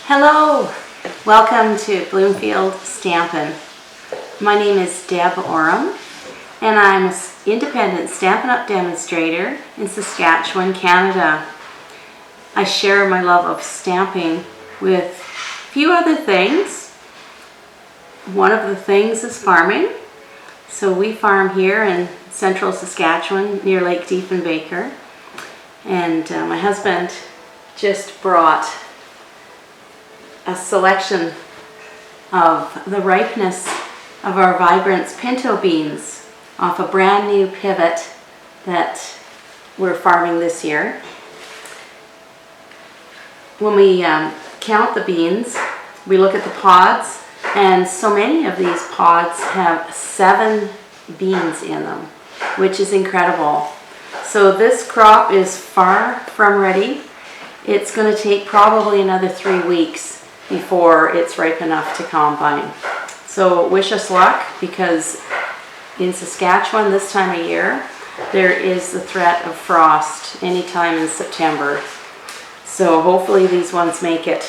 Hello! Welcome to Bloomfield Stampin'. My name is Deb Oram and I'm an independent Stampin' Up! Demonstrator in Saskatchewan, Canada. I share my love of stamping with a few other things. One of the things is farming. So we farm here in central Saskatchewan near Lake Diefenbaker. And my husband just brought a selection of the ripeness of our Vibrance pinto beans off a brand new pivot that we're farming this year. When we count the beans, we look at the pods, and so many of these pods have 7 beans in them, which is incredible. So this crop is far from ready. It's going to take probably another 3 weeks before it's ripe enough to combine. So wish us luck, because in Saskatchewan this time of year there is the threat of frost anytime in September. So hopefully these ones make it.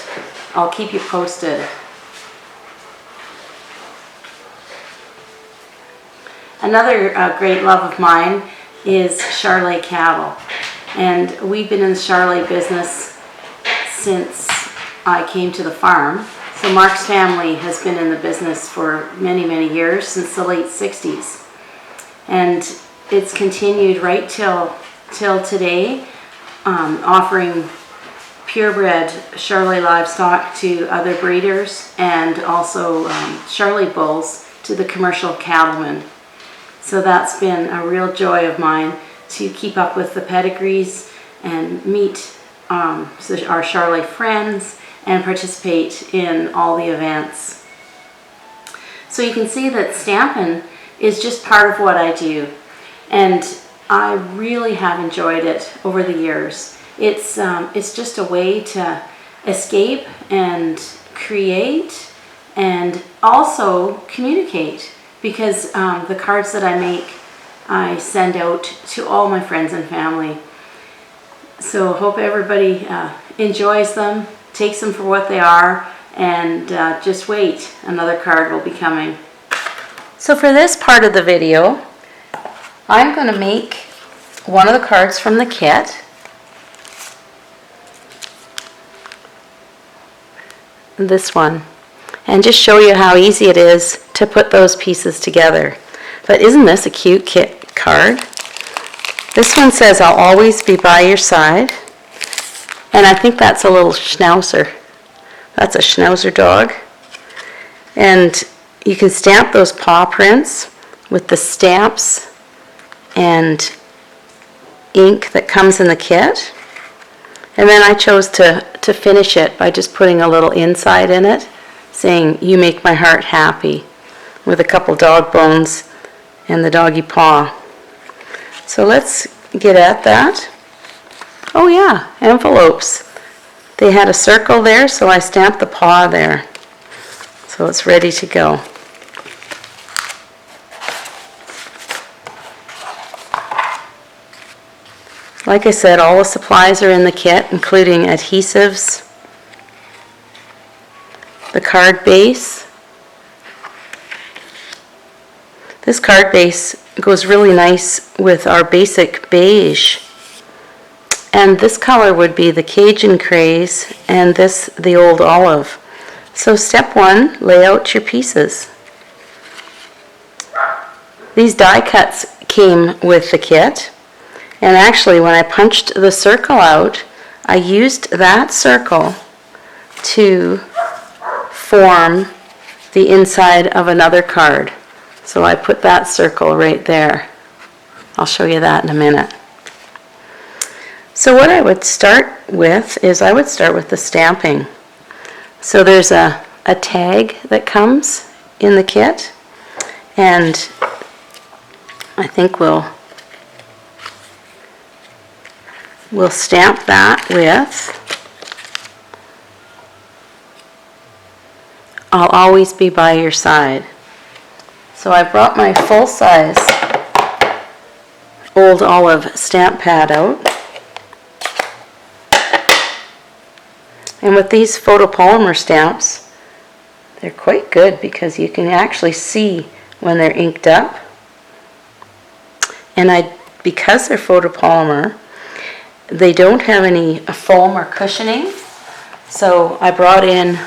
I'll keep you posted. Another great love of mine is Charolais cattle, and we've been in the Charolais business since I came to the farm. So Mark's family has been in the business for many years, since the late 60s, and it's continued right till today, offering purebred Charolais livestock to other breeders, and also Charolais bulls to the commercial cattlemen. So that's been a real joy of mine to keep up with the pedigrees and meet our Charolais friends and participate in all the events. So you can see that Stampin' is just part of what I do, and I really have enjoyed it over the years. It's just a way to escape and create and also communicate, because the cards that I make, I send out to all my friends and family. So hope everybody enjoys them, takes them for what they are, and just wait, another card will be coming. So for this part of the video, I'm going to make one of the cards from the kit. This one, and just show you how easy it is to put those pieces together. But isn't this a cute kit card? This one says, "I'll always be by your side," and I think that's a little schnauzer. That's a schnauzer dog. And you can stamp those paw prints with the stamps and ink that comes in the kit. And then I chose to finish it by just putting a little inside in it, saying, "You make my heart happy," with a couple dog bones and the doggy paw. So let's get at that. Oh yeah, envelopes. They had a circle there, so I stamped the paw there. So it's ready to go. Like I said, all the supplies are in the kit, including adhesives, the card base. This card base goes really nice with our basic beige. And this color would be the Cajun Craze, and this the Old Olive. So step 1, lay out your pieces. These die cuts came with the kit. And actually, when I punched the circle out, I used that circle to form the inside of another card. So I put that circle right there. I'll show you that in a minute. So what I would start with is I would start with the stamping. So there's a tag that comes in the kit, and I think we'll stamp that with "I'll always be by your side." So I brought my full-size Old Olive stamp pad out, And with these photopolymer stamps, they're quite good because you can actually see when they're inked up. And because they're photopolymer, they don't have any foam or cushioning. So I brought in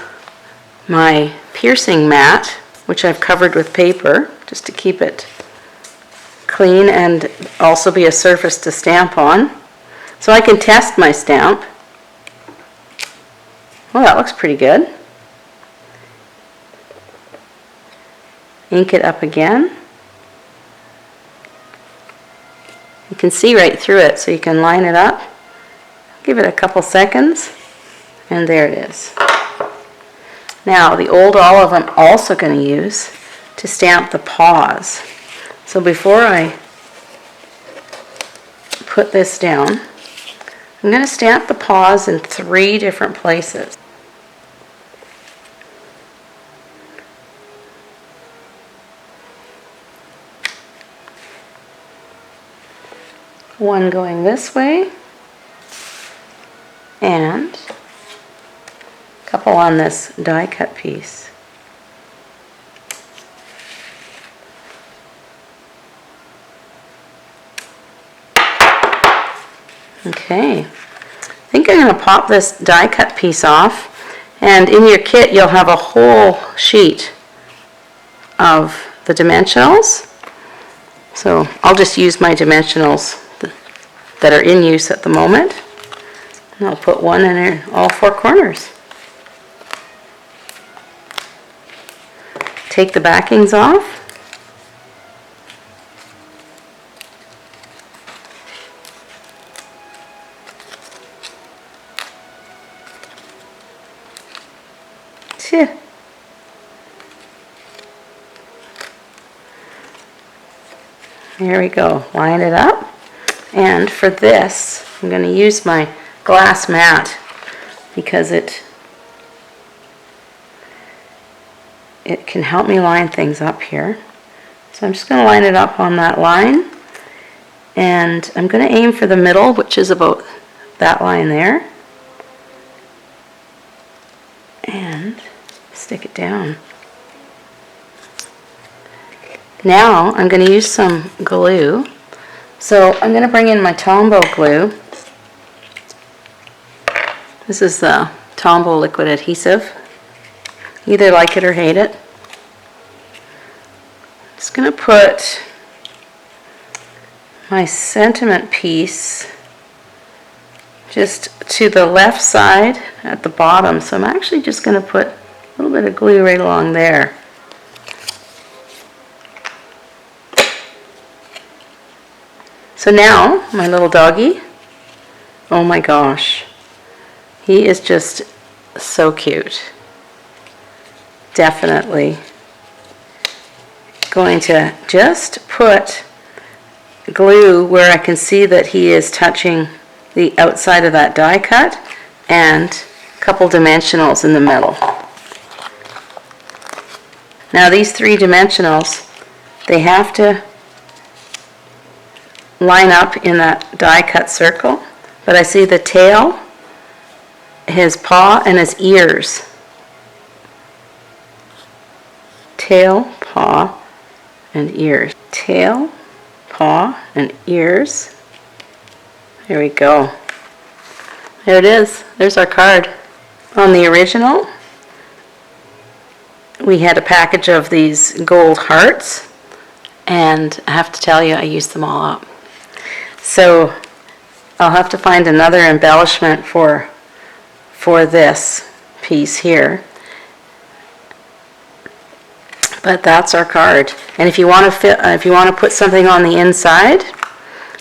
my piercing mat, which I've covered with paper just to keep it clean and also be a surface to stamp on. So I can test my stamp. Well, that looks pretty good. Ink it up again. You can see right through it, so you can line it up. Give it a couple seconds, and there it is. Now, the old olive I'm also going to use to stamp the paws. So before I put this down, I'm going to stamp the paws in 3 different places. One going this way, and a couple on this die cut piece. Okay, I think I'm going to pop this die cut piece off, and in your kit you'll have a whole sheet of the dimensionals. So I'll just use my dimensionals that are in use at the moment, and I'll put one in all 4 corners. Take the backings off. There we go, line it up. And for this, I'm going to use my glass mat because it can help me line things up here. So I'm just going to line it up on that line, and I'm going to aim for the middle, which is about that line there, and stick it down. Now I'm going to use some glue. So I'm going to bring in my Tombow glue. This is the Tombow liquid adhesive. Either like it or hate it. Just going to put my sentiment piece just to the left side at the bottom. So I'm actually just going to put a little bit of glue right along there. So now, my little doggy, oh my gosh, he is just so cute. Definitely going to just put glue where I can see that he is touching the outside of that die cut, and a couple dimensionals in the middle. Now these 3 dimensionals, they have to line up in that die cut circle, but I see the tail, his paw, and his ears. Tail, paw, and ears. Tail, paw, and ears. There we go. There it is. There's our card. On the original, we had a package of these gold hearts, and I have to tell you, I used them all up. So I'll have to find another embellishment for this piece here. But that's our card. And if you want to put something on the inside,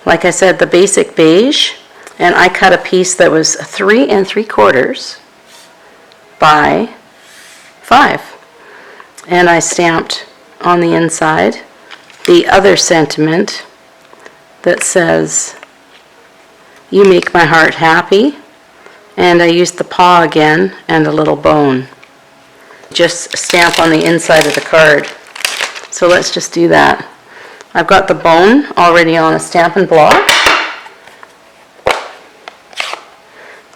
like I said, the basic beige, and I cut a piece that was 3 3/4 by 5, and I stamped on the inside the other sentiment that says, "You make my heart happy," and I used the paw again and a little bone. Just stamp on the inside of the card. So let's just do that. I've got the bone already on a Stampin' block.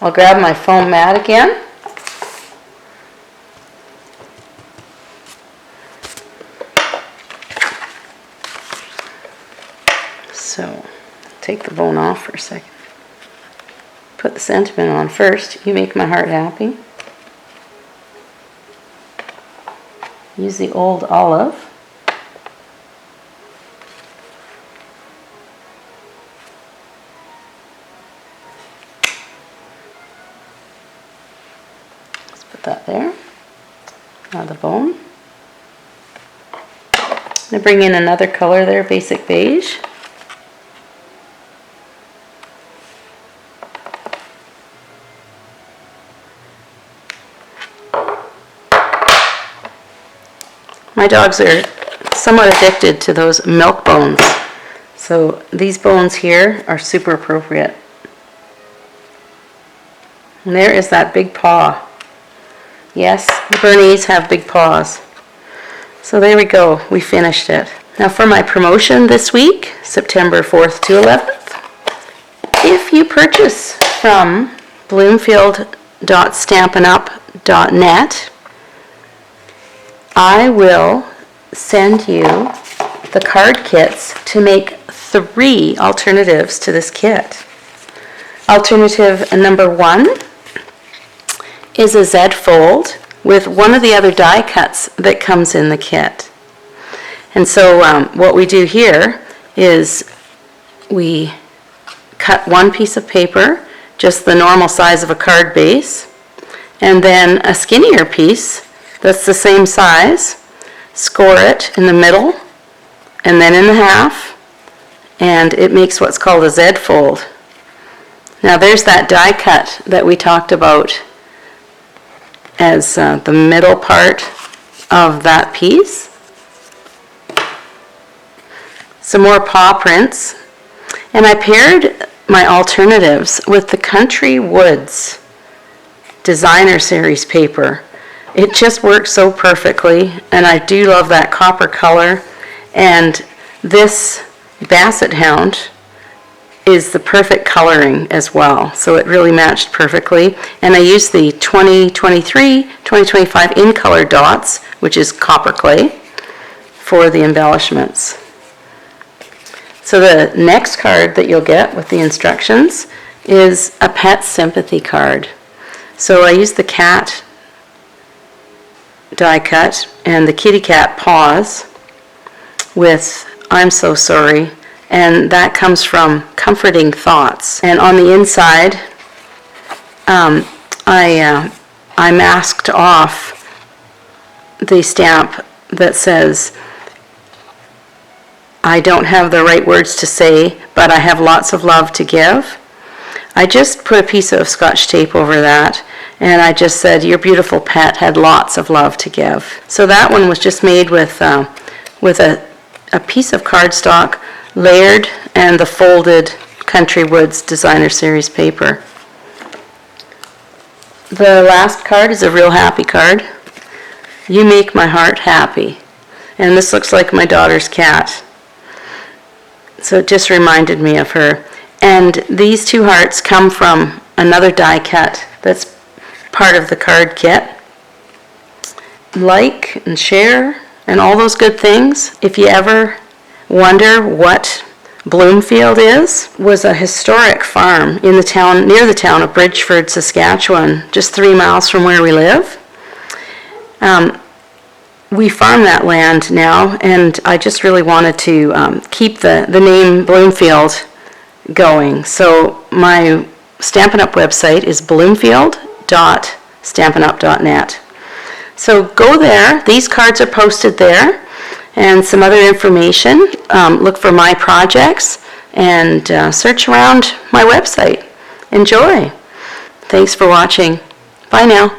I'll grab my foam mat again. take the bone off for a second. Put the sentiment on first. You make my heart happy. Use the old olive. Let's put that there. Now the bone. I'm going to bring in another color there, basic beige. My dogs are somewhat addicted to those milk bones, so these bones here are super appropriate. And there is that big paw. Yes, the Bernese have big paws. So there we go, we finished it. Now for my promotion this week, September 4th to 11th, if you purchase from bloomfield.stampinup.net, I will send you the card kits to make 3 alternatives to this kit. Alternative number 1 is a Z fold with one of the other die cuts that comes in the kit. And so what we do here is we cut one piece of paper, just the normal size of a card base, and then a skinnier piece that's the same size, score it in the middle and then in the half, and it makes what's called a Z fold. Now there's that die cut that we talked about as the middle part of that piece. Some more paw prints, and I paired my alternatives with the Country Woods Designer Series paper. It just works so perfectly, and I do love that copper color, and this Basset Hound is the perfect coloring as well, so it really matched perfectly. And I used the 2023, 2025 in color dots, which is copper clay, for the embellishments. So the next card that you'll get with the instructions is a pet sympathy card. So I used the cat die cut and the kitty cat paws with I'm so sorry, and that comes from Comforting Thoughts. And on the inside I masked off the stamp that says I don't have the right words to say, but I have lots of love to give. I just put a piece of Scotch tape over that, and I just said, your beautiful pet had lots of love to give. So that one was just made with a piece of cardstock layered and the folded Country Woods Designer Series paper. The last card is a real happy card. You make my heart happy. And this looks like my daughter's cat. So it just reminded me of her. And these 2 hearts come from another die cut that's part of the card kit. Like and share and all those good things. If you ever wonder what Bloomfield was a historic farm in the town, near the town of Bridgeford, Saskatchewan, just 3 miles from where we live. We farm that land now, and I just really wanted to keep the name Bloomfield going. So my Stampin' Up website is bloomfield.stampinup.net. So go there. These cards are posted there, and some other information. Look for my projects and search around my website. Enjoy. Thanks for watching. Bye now.